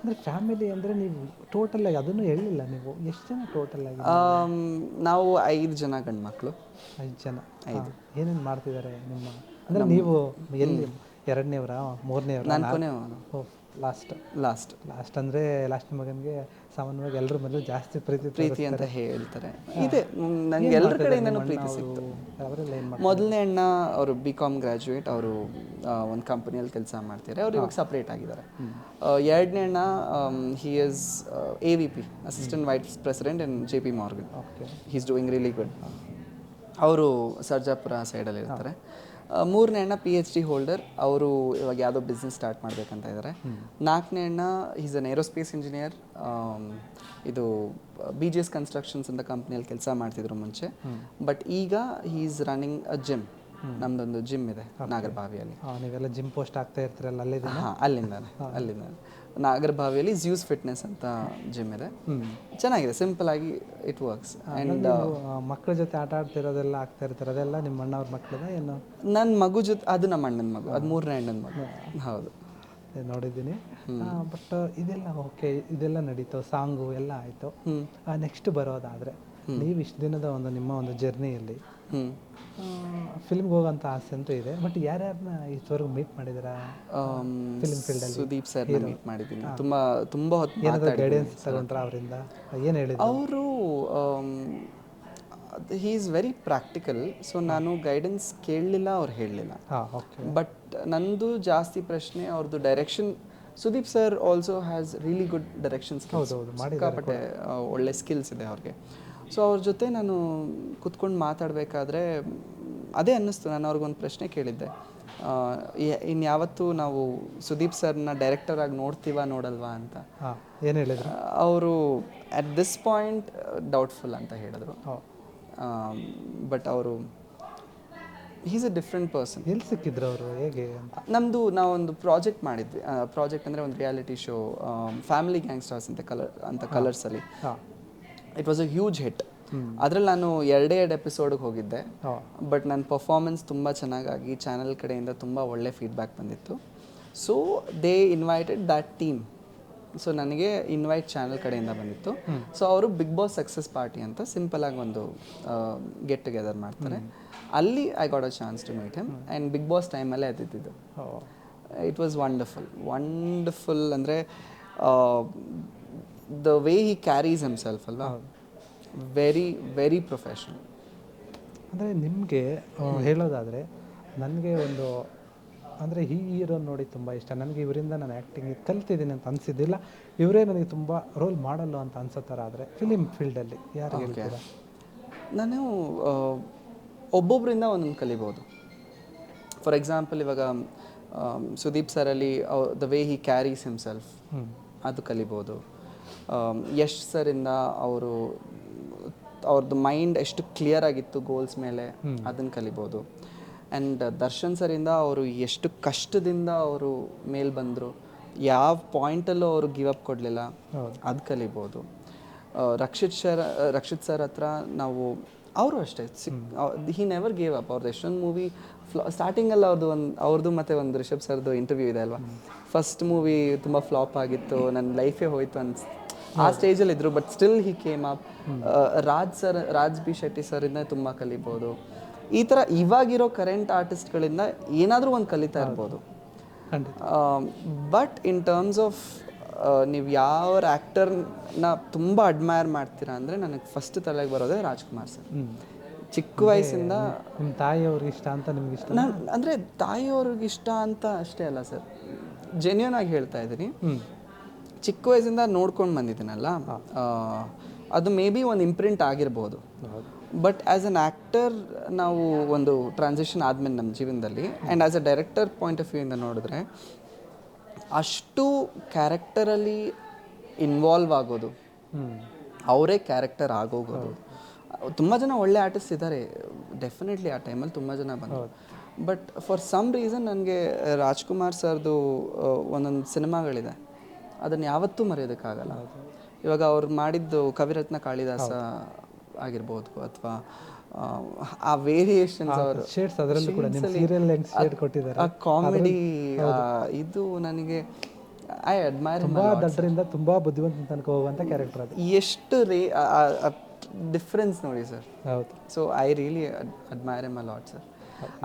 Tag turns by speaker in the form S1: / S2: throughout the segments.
S1: ಅಂದರೆ ಫ್ಯಾಮಿಲಿ ಅಂದರೆ ನೀವು ಟೋಟಲಾಗಿ ಅದನ್ನು ಹೇಳಿಲ್ಲ ನೀವು, ಎಷ್ಟು ಜನ ಟೋಟಲಾಗಿ?
S2: ನಾವು 5 ಜನ ಗಂಡು ಮಕ್ಕಳು.
S1: 5 ಜನ.
S2: 5.
S1: ಏನೇನು ಮಾಡ್ತಿದ್ದಾರೆ ನಿಮ್ಮ, ಅಂದರೆ
S2: ನಮ್ಮ
S1: ನೀವು ಎಲ್ಲಿ ಎರಡನೇವ್ರಾ ಮೂರನೇವ್ರಾ?
S2: ನಾನು
S1: ನಾಲ್ಕು?
S2: ಕೊನೆಯವನು.
S1: ಓ, ಲಾಸ್ಟ್.
S2: ಲಾಸ್ಟ್.
S1: ಲಾಸ್ಟ್ ಅಂದರೆ ಲಾಸ್ಟ್ ಮಗನಿಗೆ ಸಾಮಾನ್ಯವಾಗಿ ಎಲ್ಲರ ಮೇಲೂ ಜಾಸ್ತಿ ಪ್ರೀತಿ
S2: ಪ್ರೀತಿ ಅಂತ
S1: ತೋರಿಸ್ತಾರೆ.
S2: ಹೇಳ್ತಾರೆ. ಇದೆ, ನನಗೆ
S1: ಏನು
S2: ಎಲ್ಲರ
S1: ಮಾಡ್ತಿದ್ದಾರೆ
S2: ಕಡೆಯಿಂದನೂ
S1: ನಿಮ್ಮ ಅಣ್ಣ
S2: ಪ್ರೀತಿ
S1: ಅವರು?
S2: ಸಿಕ್ತು.
S1: ಅವರೆಲ್ಲ ಏನು ಮಾಡ್ತಾರೆ?
S2: ಮೊದಲನೇ ಅಣ್ಣ ಅವರು BCom ಗ್ರ್ಯಾಜುಯೇಟ್, ಅವರು ಒಂದು ಕಂಪನಿಯಲ್ಲಿ ಕೆಲಸ ಮಾಡ್ತಾರೆ. ಅವ್ರು ಇವಾಗ ಸಪ್ರೇಟ್ ಆಗಿದ್ದಾರೆ. ಎರಡನೇ ಅಣ್ಣ he is AVP, assistant vice president in JP Morgan.
S1: Okay.
S2: He is doing really good. ಅವರು ಸರ್ಜಾಪುರ ಸೈಡಲ್ಲಿ ಇರ್ತಾರೆ. ಮೂರನೇ ಅಣ್ಣ PhD ಹೋಲ್ಡರ್, ಅವರು ಇವಾಗ ಯಾವುದೋ ಬಿಸ್ನೆಸ್ ಸ್ಟಾರ್ಟ್ ಮಾಡಬೇಕಂತ ಇದ್ದಾರೆ. ನಾಲ್ಕನೇ ಅಣ್ಣ ಈಸ್ ಅನ್ ಏರೋಸ್ಪೇಸ್ ಇಂಜಿನಿಯರ್. ಇದು BGS ಕನ್ಸ್ಟ್ರಕ್ಷನ್ಸ್ ಅಂತ ಕಂಪ್ನಿಯಲ್ಲಿ ಕೆಲಸ ಮಾಡ್ತಿದ್ರು ಮುಂಚೆ. ಬಟ್ ಈಗ he is running a gym. ನಮ್ಮದೊಂದು ಜಿಮ್ ಇದೆ ನಾಗರಬಾವಿಯಲ್ಲಿ.
S1: ನೀವೆಲ್ಲ ಜಿಮ್ ಪೋಸ್ಟ್ ಆಗ್ತಾ ಇರ್ತೀರಲ್ಲ ಅಲ್ಲಿದೆ?
S2: ಹಾಂ, ಅಲ್ಲಿಂದ ನಾಗರಬಾವಿಯಲ್ಲಿ ಜ್ಯೂಸ್ ಫಿಟ್ನೆಸ್ ಅಂತ ಜಿಮ್ ಇದೆ. ಚೆನ್ನಾಗಿದೆ, ಸಿಂಪಲ್ ಆಗಿ ಇಟ್ ವರ್ಕ್ಸ್. ಆ್ಯಂಡ್
S1: ಮಕ್ಕಳ ಜೊತೆ ಆಟ ಆಡ್ತಿರೋದೆಲ್ಲ ಆಗ್ತಾ ಇರ್ತಾರೆ, ಅದೆಲ್ಲ ನಿಮ್ಮ ಅಣ್ಣವ್ರ ಮಕ್ಕಳದ ಏನು?
S2: ನನ್ನ ಮಗು ಜೊತೆ, ಅದು ನಮ್ಮ ಅಣ್ಣನ ಮಗು, ಅದು ಮೂರನೇ ಅಣ್ಣನ ಮಗು. ಹೌದು,
S1: ನೋಡಿದ್ದೀನಿ. ಬಟ್ ಇದೆಲ್ಲ ಓಕೆ, ಇದೆಲ್ಲ ನಡೀತು, ಸಾಂಗು ಎಲ್ಲ ಆಯಿತು. ನೆಕ್ಸ್ಟ್ ಬರೋದಾದರೆ ನೀವು ಇಷ್ಟು ದಿನದ ನಿಮ್ಮ ಒಂದು ಜರ್ನಿಯಲ್ಲಿ ಫಿಲ್ಮ್ಗೆ ಹೋಗೋಂಥ ಆಸೆ ಅಂತೂ ಇದೆ. ಬಟ್ ಯಾರ್ಯಾರನ್ನ ಇಷ್ಟವರೆಗೂ ಮೀಟ್ ಮಾಡಿದ್ದೀರಾ ಫಿಲ್ಮ್ ಫೀಲ್ಡಲ್ಲಿ?
S2: ಸುದೀಪ್ ಸರ್ನ ಮೀಟ್ ಮಾಡಿದ್ದೀನಿ. ತುಂಬ ಹೊತ್ತು
S1: ಏನಾದರೂ ಗೈಡೆನ್ಸ್ ತಗೊಂಡ್ರ ಅವರಿಂದ? ಏನು ಹೇಳಿದ್ರು
S2: ಅವರು? He is very practical. So ನಾನು ಗೈಡೆನ್ಸ್ ಕೇಳಲಿಲ್ಲ, ಅವ್ರು ಹೇಳಲಿಲ್ಲ. ಬಟ್ ನಂದು ಜಾಸ್ತಿ ಪ್ರಶ್ನೆ ಅವ್ರದ್ದು direction. Sudeep sir also has really good direction skills. ಸಿಕ್ಕಾಪಟ್ಟೆ ಒಳ್ಳೆ ಸ್ಕಿಲ್ಸ್ ಇದೆ ಅವ್ರಿಗೆ. ಸೊ ಅವ್ರ ಜೊತೆ ನಾನು ಕುತ್ಕೊಂಡು ಮಾತಾಡಬೇಕಾದ್ರೆ ಅದೇ ಅನ್ನಿಸ್ತು. ನಾನು ಅವ್ರಿಗೊಂದು ಪ್ರಶ್ನೆ ಕೇಳಿದ್ದೆ, ಇನ್ಯಾವತ್ತೂ ನಾವು ಸುದೀಪ್ ಸರ್ನ ಡೈರೆಕ್ಟರಾಗಿ ನೋಡಲ್ವಾ ಅಂತ.
S1: ಏನು ಹೇಳಿದ್ರು
S2: ಅವರು? ಅಟ್ ದಿಸ್ ಪಾಯಿಂಟ್ ಡೌಟ್ಫುಲ್ ಅಂತ ಹೇಳಿದ್ರು. ಬಟ್ ಅವರು ಹೀಸ್ ಅ ಡಿಫ್ರೆಂಟ್ ಪರ್ಸನ್.
S1: ಎಲ್ಲಿ ಸಿಕ್ಕಿದ್ರು ಅವರು, ಹೇಗೆ?
S2: ನಾವೊಂದು ಪ್ರಾಜೆಕ್ಟ್ ಮಾಡಿದ್ವಿ. ಪ್ರಾಜೆಕ್ಟ್ ಅಂದರೆ ಒಂದು ರಿಯಾಲಿಟಿ ಶೋ, ಫ್ಯಾಮಿಲಿ ಗ್ಯಾಂಗ್ಸ್ಟರ್ಸ್ ಅಂತ ಕಲರ್ಸಲ್ಲಿ. It was a huge hit. ಅದರಲ್ಲಿ ನಾನು 2 ಎಪಿಸೋಡ್ಗೆ ಹೋಗಿದ್ದೆ. ಬಟ್ ನನ್ನ ಪರ್ಫಾರ್ಮೆನ್ಸ್ ತುಂಬ ಚೆನ್ನಾಗಾಗಿ ಚಾನಲ್ ಕಡೆಯಿಂದ ತುಂಬ ಒಳ್ಳೆ ಫೀಡ್ಬ್ಯಾಕ್ ಬಂದಿತ್ತು. So they invited that team. So ನನಗೆ ಇನ್ವೈಟ್ ಚಾನಲ್ ಕಡೆಯಿಂದ ಬಂದಿತ್ತು. ಸೊ ಅವರು ಬಿಗ್ ಬಾಸ್ ಸಕ್ಸಸ್ ಪಾರ್ಟಿ ಅಂತ ಸಿಂಪಲಾಗಿ ಒಂದು ಗೆಟ್ ಟುಗೆದರ್ ಮಾಡ್ತಾರೆ. ಅಲ್ಲಿ I got a chance to meet him. And Bigg Boss ಟೈಮಲ್ಲೇ ಅದಿದ್ದು. It was wonderful. ಅಂದರೆ the way he carries himself ಅಲ್ವಾ, ವೆರಿ ವೆರಿ ಪ್ರೊಫೆಷನಲ್.
S1: ಅಂದರೆ ನಿಮಗೆ ಹೇಳೋದಾದರೆ, ನನಗೆ ಒಂದು ಅಂದರೆ ಈ ಹೀರೋ ನೋಡಿ ತುಂಬ ಇಷ್ಟ. ನನಗೆ ಇವರಿಂದ ನಾನು ಆ್ಯಕ್ಟಿಂಗ್ ಕಲ್ತಿದ್ದೀನಿ ಅಂತ ಅನಿಸಿದ್ದಿಲ್ಲ. ಇವರೇ ನನಗೆ ತುಂಬ ರೋಲ್ ಮಾಡಲ್ಲ ಅಂತ ಅನ್ಸೋ ಥರ ಆದರೆ ಫಿಲಿಮ್ ಫೀಲ್ಡಲ್ಲಿ ಯಾರು ಹೇಳ್ತೀರಾ?
S2: ನಾನು ಒಬ್ಬೊಬ್ಬರಿಂದ ಒಂದೊಂದು ಕಲಿಬೋದು. ಫಾರ್ ಎಕ್ಸಾಂಪಲ್, ಇವಾಗ ಸುದೀಪ್ ಸರಲ್ಲಿ the way he carries himself ಅದು ಕಲಿಬೋದು. ಯಶ್ ಸರಿಂದ ಅವ್ರದ್ದು ಮೈಂಡ್ ಎಷ್ಟು ಕ್ಲಿಯರ್ ಆಗಿತ್ತು ಗೋಲ್ಸ್ ಮೇಲೆ, ಅದನ್ನು ಕಲಿಬೋದು. ಆ್ಯಂಡ್ ದರ್ಶನ್ ಸರಿಂದ ಅವರು ಎಷ್ಟು ಕಷ್ಟದಿಂದ ಅವರು ಮೇಲೆ ಬಂದರು, ಯಾವ ಪಾಯಿಂಟಲ್ಲೂ ಅವರು ಗಿವ್ ಅಪ್ ಕೊಡಲಿಲ್ಲ, ಅದು ಕಲಿಬೋದು. ರಕ್ಷಿತ್ ಸರ್ ಹತ್ರ ನಾವು, ಅವರು ಅಷ್ಟೇ, ಹಿ ನೆವರ್ ಗೇವ್ ಅಪ್. ಅವ್ರದ್ದು ಎಷ್ಟೊಂದು ಮೂವಿ ಸ್ಟಾರ್ಟಿಂಗಲ್ಲಿ ಅವ್ರದ್ದು ಮತ್ತು ಒಂದು ರಿಷಬ್ ಸರ್ದು ಇಂಟರ್ವ್ಯೂ ಇದೆ ಅಲ್ವಾ, ಫಸ್ಟ್ ಮೂವಿ ತುಂಬ ಫ್ಲಾಪ್ ಆಗಿತ್ತು, ನನ್ನ ಲೈಫೇ ಹೋಯ್ತು ಆ ಸ್ಟೇಜಲ್ಲಿ ಇದ್ರು. But still he came up. Raj B Shetty ಸರಿಂದ ತುಂಬ ಕಲಿಬೋದು. ಈ ಥರ ಇವಾಗಿರೋ ಕರೆಂಟ್ ಆರ್ಟಿಸ್ಟ್ಗಳಿಂದ ಏನಾದರೂ ಒಂದು ಕಲಿತಾ ಇರ್ಬೋದು. ಬಟ್ ಇನ್ ಟರ್ಮ್ಸ್ ಆಫ್ ನೀವು ಯಾವ ಆ್ಯಕ್ಟರ್ನ ತುಂಬ ಅಡ್ಮೈರ್ ಮಾಡ್ತೀರಾ ಅಂದರೆ, ನನಗೆ ಫಸ್ಟ್ ತಲೆಗೆ ಬರೋದೇ ರಾಜ್ಕುಮಾರ್ ಸರ್. ಚಿಕ್ಕ ವಯಸ್ಸಿಂದ
S1: ನಿಮ್ಮ ತಾಯಿಯವ್ರಿಗೆ ಇಷ್ಟ ಅಂತ ನಿಮ್ಗೆ ಇಷ್ಟ?
S2: ನಾನು ಅಂದರೆ ತಾಯಿಯವ್ರಿಗೆ ಇಷ್ಟ ಅಂತ ಅಷ್ಟೇ ಅಲ್ಲ ಸರ್, ಜೆನ್ಯೂನ್ ಆಗಿ ಹೇಳ್ತಾ ಇದ್ದೀನಿ. ಚಿಕ್ಕ ವಯಸ್ಸಿಂದ ನೋಡ್ಕೊಂಡು ಬಂದಿದ್ದೀನಲ್ಲ, ಅದು ಮೇ ಬಿ ಒಂದು ಇಂಪ್ರಿಂಟ್ ಆಗಿರ್ಬೋದು. ಬಟ್ ಆ್ಯಸ್ ಅನ್ ಆ್ಯಕ್ಟರ್ ನಾವು ಒಂದು ಟ್ರಾನ್ಸಿಷನ್ ಆದಮೇಲೆ ನಮ್ಮ ಜೀವನದಲ್ಲಿ, and as a director point of view ಇಂದ ನೋಡಿದ್ರೆ, ಅಷ್ಟು ಕ್ಯಾರೆಕ್ಟರಲ್ಲಿ ಇನ್ವಾಲ್ವ್ ಆಗೋದು, ಅವರೇ ಕ್ಯಾರೆಕ್ಟರ್ ಆಗೋಗೋದು. ತುಂಬ ಜನ ಒಳ್ಳೆ ಆರ್ಟಿಸ್ಟ್ ಇದ್ದಾರೆ ಡೆಫಿನೆಟ್ಲಿ, ಆ ಟೈಮಲ್ಲಿ ತುಂಬ ಜನ ಬಂದರು. ಬಟ್ ಫಾರ್ ಸಮ್ ರೀಸನ್ ನನಗೆ ರಾಜ್ಕುಮಾರ್ ಸರ್ದು ಒಂದೊಂದು ಸಿನಿಮಾಗಳಿದೆ, ಅದನ್ನು ಯಾವತ್ತೂ ಮರೆಯೋದಕ್ಕಾಗಲ್ಲ. ಇವಾಗ ಅವ್ರು ಮಾಡಿದ್ದು ಕವಿರತ್ನ ಕಾಳಿದಾಸ ಆಗಿರ್ಬೋದು, ಅಥವಾ ಆ ವೇರಿಯೇಷನ್ಸ್, ಅವರು ಆ ಕಾಮಿಡಿ, ಇದು ನನಗೆ ಐ ಅಡ್ಮೈರ್
S1: ತುಂಬಾ ದಡ್ಡರಿಂದ ತುಂಬಾ ಬುದ್ಧಿವಂತ ತನಕ ಹೋಗುವಂತ ಕ್ಯಾರೆಕ್ಟರ್ ಅದು.
S2: ಎಷ್ಟು ಡಿಫ್ರೆನ್ಸ್ ನೋಡಿ ಸರ್.
S1: ಹೌದು.
S2: So I really admire M a lot sir.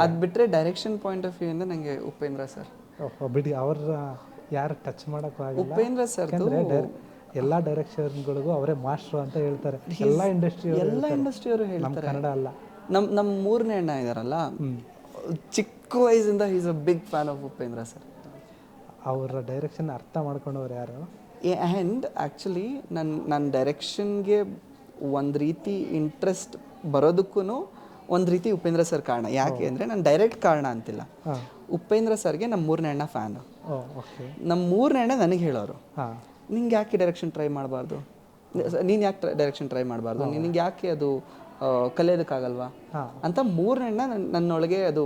S2: ಅದು ಬಿಟ್ಟರೆ ಡೈರೆಕ್ಷನ್ ಪಾಯಿಂಟ್ ಆಫ್ ವ್ಯೂ ಇಂದ ನನಗೆ ಉಪೇಂದ್ರ ಸರ್.
S1: ಬಿಡಿ, ಅವ್ರ ಯಾರು ಟಚ್ ಮಾಡೋಕ್ಕೂ ಆಗಿಲ್ಲ.
S2: ಉಪೇಂದ್ರ ಸರ್
S1: ಎಲ್ಲ ಡೈರೆಕ್ಷನ್ಗಳಿಗೂ ಅವರೇ ಮಾಸ್ಟ್ರು ಅಂತ ಹೇಳ್ತಾರೆ. ಎಲ್ಲ
S2: ಇಂಡಸ್ಟ್ರಿಯವರು ಹೇಳ್ತಾರೆ.
S1: ಕನ್ನಡ ಅಲ್ಲ.
S2: ನಮ್ಮ ಮೂರನೇ ಅಣ್ಣ ಇದಾರಲ್ಲ, ಚಿಕ್ಕ ವಯಸ್ಸಿಂದ is a big fan of Upendra sir.
S1: ಅವರ ಡೈರೆಕ್ಷನ್ ಅರ್ಥ ಮಾಡ್ಕೊಂಡವ್ರು ಯಾರು?
S2: ಆ್ಯಂಡ್ ಆ್ಯಕ್ಚುಲಿ ನನ್ನ ಡೈರೆಕ್ಷನ್ಗೆ ಒಂದು ರೀತಿ ಇಂಟ್ರೆಸ್ಟ್ ಬರೋದಕ್ಕೂ ಒಂದು ರೀತಿ ಉಪೇಂದ್ರ ಸರ್ ಕಾರಣ. ಯಾಕೆ ಅಂದರೆ ನಾನು ಡೈರೆಕ್ಟ್ ಕಾರಣ ಅಂತಿಲ್ಲ. ಉಪೇಂದ್ರ ಸರ್ಗೆ ನಮ್ಮ ಮೂರನೇ ಅಣ್ಣ ಫ್ಯಾನು. ನಮ್ಮ ಮೂರನೇ ಅಣ್ಣ ನನಗೆ ಹೇಳೋರು, ನಿಂಗೆ ಯಾಕೆ ಡೈರೆಕ್ಷನ್ ಟ್ರೈ ಮಾಡಬಾರ್ದು, ನೀನು ಯಾಕೆ ಡೈರೆಕ್ಷನ್ ಟ್ರೈ ಮಾಡಬಾರ್ದು, ನಿನಗೆ ಯಾಕೆ ಅದು ಕಲಿಯೋದಕ್ಕಾಗಲ್ವಾ ಅಂತ ಮೂರನೇ ಅಣ್ಣ ನನ್ನೊಳಗೆ ಅದು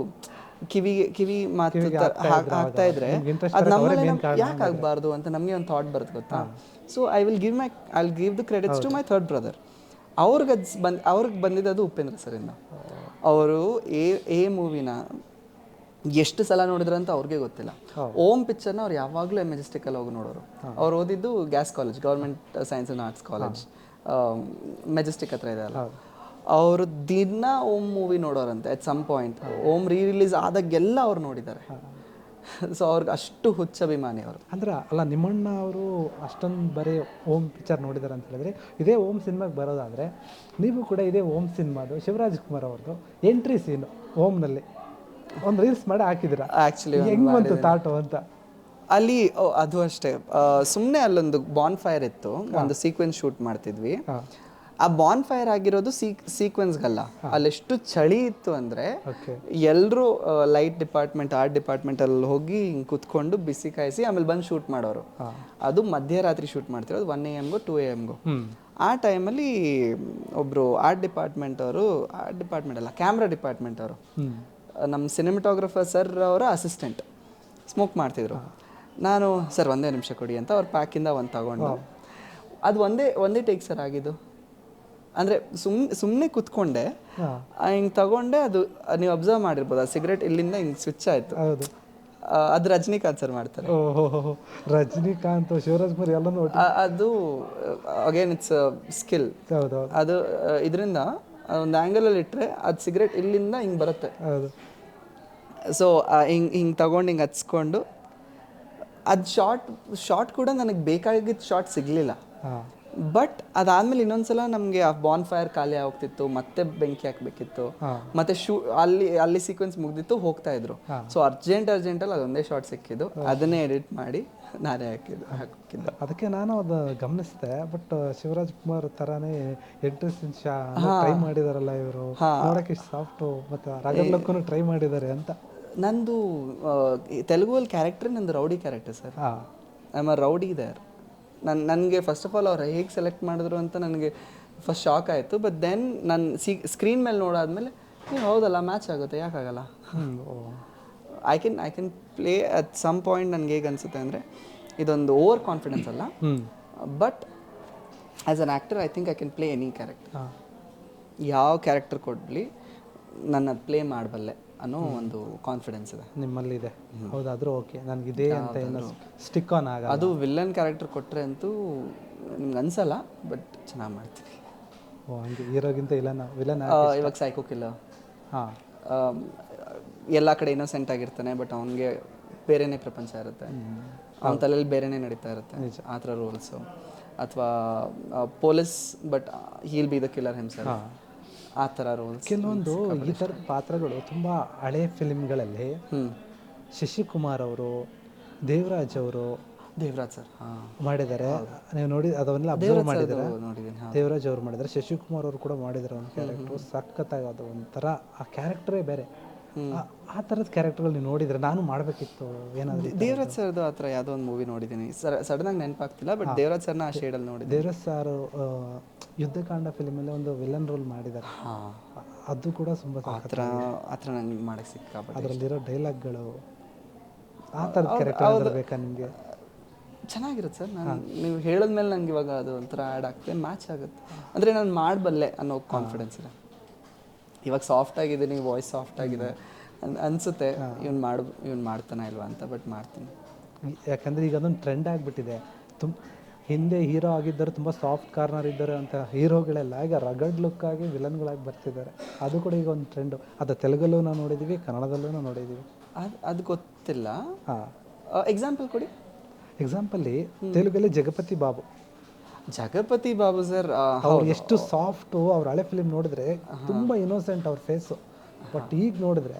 S2: ಕಿವಿ ಮಾತು ಹಾಕ್ತಾ ಇದ್ರೆ ಅದು ನಮ್ಮಲ್ಲಿ ಯಾಕೆ ಆಗಬಾರ್ದು ಅಂತ ನಮಗೆ ಒಂದು ಥಾಟ್ ಬರುತ್ತೆ ಗೊತ್ತಾ. So I will give the credits to my third brother. ಅವ್ರಿಗೆ ಬಂದಿದ್ದು ಉಪೇಂದ್ರ ಸರಿಂದ. ಅವರು ಎ ಮೂವಿನ ಎಷ್ಟು ಸಲ ನೋಡಿದ್ರು ಅಂತ ಅವ್ರಿಗೆ ಗೊತ್ತಿಲ್ಲ. ಓಮ್ ಪಿಕ್ಚರ್ನ ಅವ್ರು ಯಾವಾಗಲೂ ಮೆಜೆಸ್ಟಿಕಲ್ಲಿ ಹೋಗಿ ನೋಡೋರು. ಅವ್ರು ಓದಿದ್ದು gas college, government science and arts college, Majestic ಹತ್ರ ಇದೆ ಅಲ್ಲ. ಅವರು ದಿನ ಓಮ್ ಮೂವಿ ನೋಡೋರಂತೆ. At some point Om release ಆದಾಗೆಲ್ಲ ಅವ್ರು ನೋಡಿದ್ದಾರೆ. ಸೊ ಅವ್ರಿಗೆ ಅಷ್ಟು ಹುಚ್ಚ ಅಭಿಮಾನಿ ಅವರು.
S1: ಅಂದ್ರೆ ಅಲ್ಲ, ನಿಮ್ಮಣ್ಣ ಅವರು ಅಷ್ಟೊಂದು ಬರೀ ಓಮ್ ಪಿಕ್ಚರ್ ನೋಡಿದಾರೆ ಅಂತ ಹೇಳಿದ್ರೆ, ಇದೇ ಓಮ್ ಸಿನಿಮಾಗೆ ಬರೋದಾದರೆ ನೀವು ಕೂಡ ಇದೇ ಓಮ್ ಸಿನಿಮಾದು ಶಿವರಾಜ್ ಕುಮಾರ್ ಅವ್ರದ್ದು ಎಂಟ್ರಿ ಸೀನು ಓಮ್ನಲ್ಲಿ ಒಂದು ರೀಲ್ಸ್ ಮಾಡಿ ಹಾಕಿದಿರ.
S2: ಆ್ಯಕ್ಚುಲಿ
S1: ಹೆಂಗೆ ಬಂತು ತಾಟು ಅಂತ
S2: ಅಲ್ಲಿ ಅದು ಅಷ್ಟೇ. ಸುಮ್ಮನೆ ಅಲ್ಲೊಂದು ಬಾನ್ ಫೈರ್ ಇತ್ತು, ಒಂದು ಸೀಕ್ವೆನ್ಸ್ ಶೂಟ್ ಮಾಡ್ತಿದ್ವಿ. ಆ ಬಾನ್ ಫೈರ್ ಆಗಿರೋದು ಸೀಕ್ವೆನ್ಸ್ಗಲ್ಲ, ಅಲ್ಲೆಷ್ಟು ಚಳಿ ಇತ್ತು ಅಂದರೆ ಎಲ್ಲರೂ ಲೈಟ್ ಡಿಪಾರ್ಟ್ಮೆಂಟ್, ಆರ್ಟ್ ಡಿಪಾರ್ಟ್ಮೆಂಟಲ್ಲಿ ಹೋಗಿ ಹಿಂಗೆ ಕುತ್ಕೊಂಡು ಬಿಸಿ ಕಾಯಿಸಿ ಆಮೇಲೆ ಬಂದು ಶೂಟ್ ಮಾಡೋರು. ಅದು ಮಧ್ಯರಾತ್ರಿ ಶೂಟ್ ಮಾಡ್ತಿರೋದು 1 AM 2 AM. ಆ ಟೈಮಲ್ಲಿ ಒಬ್ಬರು ಆರ್ಟ್ ಡಿಪಾರ್ಟ್ಮೆಂಟ್ ಅಲ್ಲ, ಕ್ಯಾಮ್ರಾ ಡಿಪಾರ್ಟ್ಮೆಂಟ್ ಅವರು, ನಮ್ಮ ಸಿನಿಮಾಟೋಗ್ರಫರ್ ಸರ್ ಅವರ ಅಸಿಸ್ಟೆಂಟ್ ಸ್ಮೋಕ್ ಮಾಡ್ತಿದ್ರು. ನಾನು ಸರ್ 1 ನಿಮಿಷ ಕೊಡಿ ಅಂತ ಅವ್ರ ಪ್ಯಾಕಿಂದ ಒಂದು ತಗೊಂಡು, ಅದು ಒಂದೇ ಟೇಕ್ ಸರ್ ಆಗಿದ್ದು. ಅಂದರೆ ಸುಮ್ಮನೆ ಕುತ್ಕೊಂಡೆ, ಹಿಂಗೆ ತಗೊಂಡೆ. ಅದು ನೀವು ಅಬ್ಸರ್ವ್ ಮಾಡಿರ್ಬೋದು, ಆ ಸಿಗರೇಟ್ ಇಲ್ಲಿಂದ ಹಿಂಗೆ ಸ್ವಿಚ್ ಆಯಿತು. ಅದು ರಜನಿಕಾಂತ್ ಸರ್ ಮಾಡ್ತಾರೆ.
S1: ರಜನಿಕಾಂತ್, ಶಿವರಾಜ್ ಕುಮಾರ್ ಎಲ್ಲನೂ
S2: ಅದು ಅಗೇನ್ ಇಟ್ಸ್ ಸ್ಕಿಲ್. ಅದು ಇದರಿಂದ ಒಂದು ಆ್ಯಂಗಲಲ್ಲಿ ಇಟ್ಟರೆ ಅದು ಸಿಗರೇಟ್ ಇಲ್ಲಿಂದ ಹಿಂಗೆ ಬರುತ್ತೆ. ಸೊ ಹಿಂಗೆ ತಗೊಂಡು ಹಿಂಗೆ ಹಚ್ಕೊಂಡು ಅದು ಶಾರ್ಟ್ ಕೂಡ ನನಗೆ ಬೇಕಾಗಿದ್ದ ಶಾರ್ಟ್ ಸಿಗಲಿಲ್ಲ. ಬಟ್ ಅದಾದ್ಮೇಲೆ ಇನ್ನೊಂದ್ಸಲ ನಮಗೆ ಆ ಬಾನ್ ಫೈರ್ ಖಾಲಿ ಹೋಗ್ತಿತ್ತು, ಮತ್ತೆ ಬೆಂಕಿ ಹಾಕಬೇಕಿತ್ತು, ಮತ್ತೆ ಅಲ್ಲಿ ಸೀಕ್ವೆನ್ಸ್ ಮುಗ್ದಿತ್ತು, ಹೋಗ್ತಾ ಇದ್ರು. ಸೊ ಅರ್ಜೆಂಟಲ್ಲಿ ಅದೊಂದೇ ಶಾರ್ಟ್ ಸಿಕ್ಕಿದ್ದು, ಅದನ್ನೇ ಎಡಿಟ್ ಮಾಡಿ ನಾನೇ ಹಾಕಿದ್ದು.
S1: ಅದಕ್ಕೆ ನಾನು ಅದು ಗಮನಿಸಿದೆ. ಬಟ್ ಶಿವರಾಜ್ ಕುಮಾರ್ ಥರಾನೇ ಎಂಟ್ರಿ ಟ್ರೈ ಮಾಡಿದಾರಲ್ಲ ಇವರು, ನೋಡೋಕೆ ಸಾಫ್ಟು, ಮತ್ತು ರಾಗಲ್ಲಕ್ಕೂ ಟ್ರೈ ಮಾಡಿದ್ದಾರೆ ಅಂತ.
S2: ನಂದು ತೆಲುಗುವಲ್ಲಿ ಕ್ಯಾರೆಕ್ಟರ್ ನಂದು rowdy character sir. I am a rowdy there. ನನಗೆ ಫಸ್ಟ್ ಆಫ್ ಆಲ್ ಅವ್ರು ಹೇಗೆ ಸೆಲೆಕ್ಟ್ ಮಾಡಿದ್ರು ಅಂತ ನನಗೆ ಫಸ್ಟ್ ಶಾಕ್ ಆಯಿತು. ಬಟ್ ದೆನ್ ನಾನು ಸ್ಕ್ರೀನ್ ಮೇಲೆ ನೋಡಾದ್ಮೇಲೆ ಹೌದಲ್ಲ, ಮ್ಯಾಚ್ ಆಗುತ್ತೆ, ಯಾಕಾಗಲ್ಲ. I can play at some point. ನನಗೆ ಹೇಗೆ ಅನಿಸುತ್ತೆ ಅಂದರೆ, ಇದೊಂದು ಓವರ್ ಕಾನ್ಫಿಡೆನ್ಸ್ ಅಲ್ಲ, but as an actor I think I can play any character. ಯಾವ ಕ್ಯಾರೆಕ್ಟರ್ ಕೊಡಲಿ ನನ್ನ ಪ್ಲೇ ಮಾಡಬಲ್ಲೆ ಅನ್ನೋ ಒಂದು ಕಾನ್ಫಿಡೆನ್ಸ್ ಇದೆ
S1: ನಿಮ್ಮಲ್ಲಿದೆ. ಹೌದಾದ್ರೂ ಓಕೆ, ನನಗಿದೆ ಅಂತ ಏನು ಸ್ಟಿಕ್ ಆನ್ ಆಗ.
S2: ಅದು ವಿಲ್ಲನ್ ಕ್ಯಾರೆಕ್ಟರ್ ಕೊಟ್ಟರೆ ಅಂತೂ ನಿಮ್ಗೆ ಅನ್ಸಲ್ಲ, ಬಟ್ ಚೆನ್ನಾಗಿ ಮಾಡ್ತೀವಿ.
S1: ಹಂಗೆ ಹೀರೋಗಿಂತ ವಿಲನ್.
S2: ಇವಾಗ ಸೈಕೋ ಕಿಲ್ಲರ್, ಎಲ್ಲ ಕಡೆ ಇನ್ನೋಸೆಂಟ್ ಆಗಿರ್ತಾನೆ, ಬಟ್ ಅವನಿಗೆ ಬೇರೆನೇ ಪ್ರಪಂಚ ಇರುತ್ತೆ, ಅವನ ತಲೆಯಲ್ಲಿ ಬೇರೆನೇ ನಡೀತಾ ಇರುತ್ತೆ, ಆ ಥರ ರೋಲ್ಸು. ಅಥವಾ police, but heal B the killer himself, ಆ ಥರ ರೋಲ್ಸ್.
S1: ಕೆಲವೊಂದು ಈ ಥರದ ಪಾತ್ರಗಳು ತುಂಬ ಹಳೆಯ ಫಿಲ್ಮ್ಗಳಲ್ಲಿ ಶಶಿಕುಮಾರ್ ಅವರು, ದೇವರಾಜ್ ಸರ್ ಮಾಡಿದ್ದಾರೆ. ನೀವು ನೋಡಿ ಅದನ್ನೆಲ್ಲ ಅಬ್ಸರ್ವ್ ಮಾಡಿದ್ದಾರೆ. ದೇವರಾಜ್ ಅವರು ಮಾಡಿದ್ದಾರೆ, ಶಶಿಕುಮಾರ್ ಅವರು ಕೂಡ ಮಾಡಿದ್ದಾರೆ. ಒಂದು ಕ್ಯಾರೆಕ್ಟ್ರು ಸಖತ್ತಾಗಿ, ಅದು ಒಂಥರ ಆ ಕ್ಯಾರೆಕ್ಟರೇ ಬೇರೆ. ಆ ಥರದ ಕ್ಯಾರೆಕ್ಟರ್ಗಳು ನೀವು ನೋಡಿದರೆ ನಾನು ಮಾಡಬೇಕಿತ್ತು ಏನಾದರೂ.
S2: ದೇವರಾಜ್ ಸರ್ದು ಆ ಥರ ಯಾವುದೋ ಒಂದು ಮೂವಿ ನೋಡಿದ್ದೀನಿ, ಸಡನ್ನಾಗಿ ನೆನಪಾಗ್ತಿಲ್ಲ, ಬಟ್ ದೇವರಾಜ್ ಸರ್ನ ಆ ಶೇಡಲ್ಲಿ ನೋಡಿದ್ದೀನಿ.
S1: ದೇವರಾಜ್ ಸರ್ ಯುದ್ಧಕಾಂಡ ಫಿಲ್ಮಲ್ಲಿ ಒಂದು ವಿಲನ್ ರೋಲ್ ಮಾಡಿದ್ದಾರೆ, ಅದು ಕೂಡ ತುಂಬ
S2: ಆ ಥರ ನನಗೆ ಮಾಡೋಕ್ಕೆ ಸಿಕ್ಕಾಪಟ್ಟೆ.
S1: ಅದರಲ್ಲಿರೋ ಡೈಲಾಗ್ಗಳು, ಆ ಥರದ ಕ್ಯಾರೆಕ್ಟರ್ ಬೇಕಾ ನಿಮಗೆ?
S2: ಚೆನ್ನಾಗಿರುತ್ತೆ ಸರ್. ನೀವು ಹೇಳಿದ್ಮೇಲೆ ನಂಗೆ ಇವಾಗ ಅದು ಒಂಥರ ಆ್ಯಡ್ ಆಗ್ತದೆ, ಮ್ಯಾಚ್ ಆಗುತ್ತೆ. ಅಂದರೆ ನಾನು ಮಾಡಬಲ್ಲೆ ಅನ್ನೋ ಕಾನ್ಫಿಡೆನ್ಸ್ ಇದೆ. ಇವಾಗ ಸಾಫ್ಟ್ ಆಗಿದ್ದೀನಿ, ವಾಯ್ಸ್ ಸಾಫ್ಟ್ ಆಗಿದೆ ಅನಿಸುತ್ತೆ, ಇವ್ನು ಮಾಡ್ತಾನೆ ಇಲ್ವಾ ಅಂತ, ಬಟ್ ಮಾಡ್ತೀನಿ.
S1: ಯಾಕಂದರೆ ಈಗ ಅದೊಂದು ಟ್ರೆಂಡ್ ಆಗಿಬಿಟ್ಟಿದೆ. ಹಿಂದೆ ಹೀರೋ ಆಗಿದ್ದರು ತುಂಬ ಸಾಫ್ಟ್ ಕಾರ್ನರ್ ಇದ್ದಾರೆ ಅಂತ ಹೀರೋಗಳೆಲ್ಲ ಈಗ ರಗಡ್ ಲುಕ್ ಆಗಿ ವಿಲನ್ಗಳಾಗಿ ಬರ್ತಿದ್ದಾರೆ. ಅದು ಕೂಡ ಈಗ ಒಂದು ಟ್ರೆಂಡು. ಅದು ತೆಲುಗಲ್ಲೂ ನಾವು ನೋಡಿದ್ದೀವಿ, ಕನ್ನಡದಲ್ಲೂ ನಾವು ನೋಡಿದ್ದೀವಿ.
S2: ಅದು ಗೊತ್ತಿಲ್ಲ.
S1: ಹಾಂ,
S2: ಎಕ್ಸಾಂಪಲ್ ಕೊಡಿ.
S1: ಎಕ್ಸಾಂಪಲ್ಲಿ ತೆಲುಗಲ್ಲಿ ಜಗಪತಿ ಬಾಬು
S2: ಸರ್
S1: ಅವ್ರು ಎಷ್ಟು ಸಾಫ್ಟು. ಅವ್ರ ಹಳೆ ಫಿಲಿಮ್ ನೋಡಿದ್ರೆ ತುಂಬ ಇನ್ನೋಸೆಂಟ್ ಅವ್ರ ಫೇಸು. ಬಟ್ ಈಗ ನೋಡಿದ್ರೆ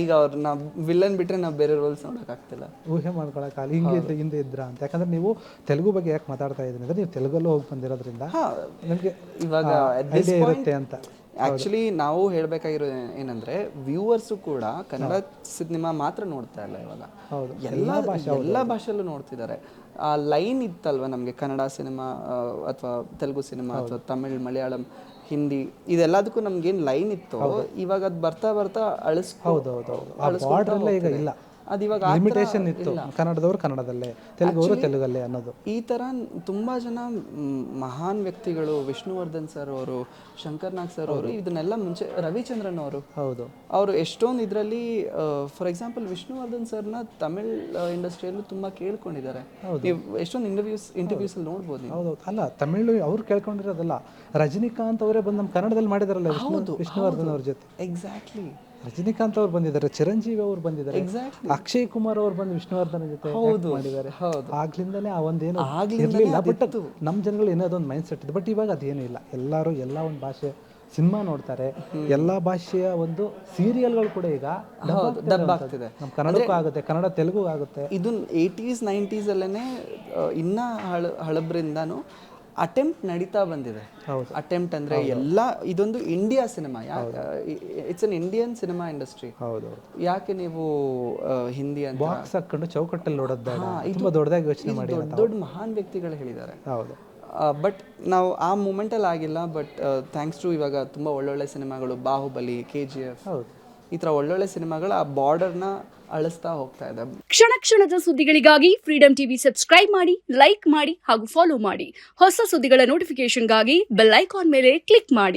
S2: ಈಗ ಅವ್ರು ನಾವು ವಿಲನ್ ಬಿಟ್ಟರೆ ನಾವು ಬೇರೆ ರೋಲ್ಸ್ ನೋಡೋಕ್ಕಾಗ್ತಿಲ್ಲ,
S1: ಊಹೆ ಮಾಡ್ಕೊಳಕ್ಕಾಗಲ್ಲ ಹಿಂದೆ ಇದ್ರ ಅಂತ. ಯಾಕಂದ್ರೆ ನೀವು ತೆಲುಗು ಬಗ್ಗೆ ಯಾಕೆ ಮಾತಾಡ್ತಾ ಇದ್ದೀನಿ ಅಂದರೆ ನೀವು ತೆಲುಗಲ್ಲೂ ಹೋಗಿ ಬಂದಿರೋದ್ರಿಂದ ನನಗೆ
S2: ಇವಾಗ
S1: ಐಡಿಯಾ ಇರುತ್ತೆ ಅಂತ.
S2: ಆ್ಯಕ್ಚುಲಿ ನಾವು ಹೇಳಬೇಕಾಗಿರೋ ಏನಂದರೆ ವ್ಯೂವರ್ಸು ಕೂಡ ಕನ್ನಡ ಸಿನಿಮಾ ಮಾತ್ರ ನೋಡ್ತಾ ಇಲ್ಲ ಇವಾಗ.
S1: ಹೌದು,
S2: ಎಲ್ಲ ಭಾಷೆಯಲ್ಲೂ ನೋಡ್ತಿದ್ದಾರೆ. ಆ ಲೈನ್ ಇತ್ತಲ್ವ ನಮಗೆ ಕನ್ನಡ ಸಿನಿಮಾ ಅಥವಾ ತೆಲುಗು ಸಿನಿಮಾ ಅಥವಾ ತಮಿಳ್, ಮಲಯಾಳಂ, ಹಿಂದಿ ಇದೆಲ್ಲದಕ್ಕೂ ನಮ್ಗೇನು ಲೈನ್ ಇತ್ತು, ಇವಾಗ ಅದು ಬರ್ತಾ ಬರ್ತಾ
S1: ಈಗ ಇಲ್ಲ.
S2: ಅದು ಇವಾಗ
S1: ಲಿಮಿಟೇಷನ್ ಇತ್ತು. ಕನ್ನಡದವರು ಕನ್ನಡದಲ್ಲೇ, ತೆಲುಗವರು ತೆಲುಗಲ್ಲೇ ಅನ್ನೋದು.
S2: ಈ ಥರ ತುಂಬ ಜನ ಮಹಾನ್ ವ್ಯಕ್ತಿಗಳು, ವಿಷ್ಣುವರ್ಧನ್ ಸರ್ ಅವರು, ಶಂಕರ್ ನಾಗ್ ಸರ್ ಅವರು, ಇದನ್ನೆಲ್ಲ ಮುಂಚೆ ರವಿಚಂದ್ರನ್ ಅವರು,
S1: ಹೌದು,
S2: ಅವರು ಎಷ್ಟೊಂದು ಇದರಲ್ಲಿ ಫಾರ್ ಎಕ್ಸಾಂಪಲ್ ವಿಷ್ಣುವರ್ಧನ್ ಸರ್ನ ತಮಿಳ್ ಇಂಡಸ್ಟ್ರಿಯಲ್ಲೂ ತುಂಬ ಕೇಳ್ಕೊಂಡಿದ್ದಾರೆ. ನೀವು ಎಷ್ಟೊಂದು ಇಂಟರ್ವ್ಯೂಸಲ್ಲಿ ನೋಡ್ಬೋದು ನೀವು.
S1: ಹೌದು, ಅಲ್ಲ ತಮಿಳು ಅವ್ರು ಕೇಳ್ಕೊಂಡಿರೋದಲ್ಲ, ರಜನಿಕಾಂತ್ ಅವರೇ ಬಂದು ನಮ್ಮ ಕನ್ನಡದಲ್ಲಿ ಮಾಡಿದಾರಲ್ಲ ವಿಷ್ಣುವರ್ಧನ್ ಅವ್ರ ಜೊತೆ.
S2: ಎಕ್ಸಾಕ್ಟ್ಲಿ,
S1: ರಜನಿಕಾಂತ್ ಅವ್ರು ಬಂದಿದ್ದಾರೆ, ಚಿರಂಜೀವಿ ಅವ್ರು ಬಂದಿದ್ದಾರೆ, ಅಕ್ಷಯ್ ಕುಮಾರ್ ಅವ್ರು ಬಂದು ವಿಷ್ಣುವರ್ಧನ್ ಜೊತೆ ಮಾಡಿದ್ದಾರೆ. ಆಗ್ಲಿಂದಲೇ ಆ ಒಂದೇನು ಇರಲಿಲ್ಲ. ಬಟ್ ನಮ್ಮ ಜನಗಳು ಏನೋದೊಂದು ಮೈಂಡ್ ಸೆಟ್ ಇದೆ. ಬಟ್ ಇವಾಗ ಅದೇನು ಇಲ್ಲ. ಎಲ್ಲರೂ ಎಲ್ಲ ಒಂದು ಭಾಷೆ ಸಿನಿಮಾ ನೋಡ್ತಾರೆ. ಎಲ್ಲ ಭಾಷೆಯ ಒಂದು ಸೀರಿಯಲ್ಗಳು ಕೂಡ ಈಗ
S2: ಡಬ್ ಆಗ್ತಿದೆ.
S1: ನಮ್ಮ ಕನ್ನಡಕ್ಕೂ ಆಗುತ್ತೆ, ಕನ್ನಡ ತೆಲುಗು ಆಗುತ್ತೆ.
S2: ಇದು 80s 90s ಅಲ್ಲೇ ಇನ್ನ ಹಳಬ್ರಿಂದಾನು ಅಟೆಂಪ್ಟ್ ನಡೀತಾ ಬಂದಿದೆ. ಅಟೆಂಪ್ಟ್ ಅಂದ್ರೆ ಎಲ್ಲ ಇದೊಂದು India cinema, it's an Indian cinema industry.
S1: ಹೌದು,
S2: ಯಾಕೆ ನೀವು ಹಿಂದಿ ಅಂತ
S1: ಬಾಕ್ಸ್ ಹಾಕೊಂಡು ಚೌಕಟ್ಟಲ್ಲಿ ನೋಡೋದು ಬೇಡ, ತುಂಬಾ ದೊಡ್ಡದಾಗಿ ಯೋಚನೆ ಮಾಡಿ.
S2: ದೊಡ್ಡ ಮಹಾನ್ ವ್ಯಕ್ತಿಗಳು ಹೇಳಿದ್ದಾರೆ.
S1: ಹೌದು,
S2: ಬಟ್ ನಾವು ಆ ಮೂಮೆಂಟಲ್ಲಿ ಆಗಿಲ್ಲ. ಬಟ್ ಥ್ಯಾಂಕ್ಸ್ ಟು ಇವಾಗ ತುಂಬ ಒಳ್ಳೊಳ್ಳೆ ಸಿನಿಮಾಗಳು, ಬಾಹುಬಲಿ, KGF, ಈ ಥರ ಒಳ್ಳೊಳ್ಳೆ ಸಿನಿಮಾಗಳು ಆ ಬಾರ್ಡರ್ನ ಅಳಿಸ್ತಾ ಹೋಗ್ತಾ ಇದೆ.
S3: ಕ್ಷಣ ಕ್ಷಣದ ಸುದ್ದಿಗಳಿಗಾಗಿ ಫ್ರೀಡಂ ಟಿವಿ ಸಬ್ಸ್ಕ್ರೈಬ್ ಮಾಡಿ, ಲೈಕ್ ಮಾಡಿ ಹಾಗೂ ಫಾಲೋ ಮಾಡಿ. ಹೊಸ ಸುದ್ದಿಗಳ ನೋಟಿಫಿಕೇಶನ್ಗಾಗಿ ಬೆಲ್ ಐಕಾನ್ ಮೇಲೆ ಕ್ಲಿಕ್ ಮಾಡಿ.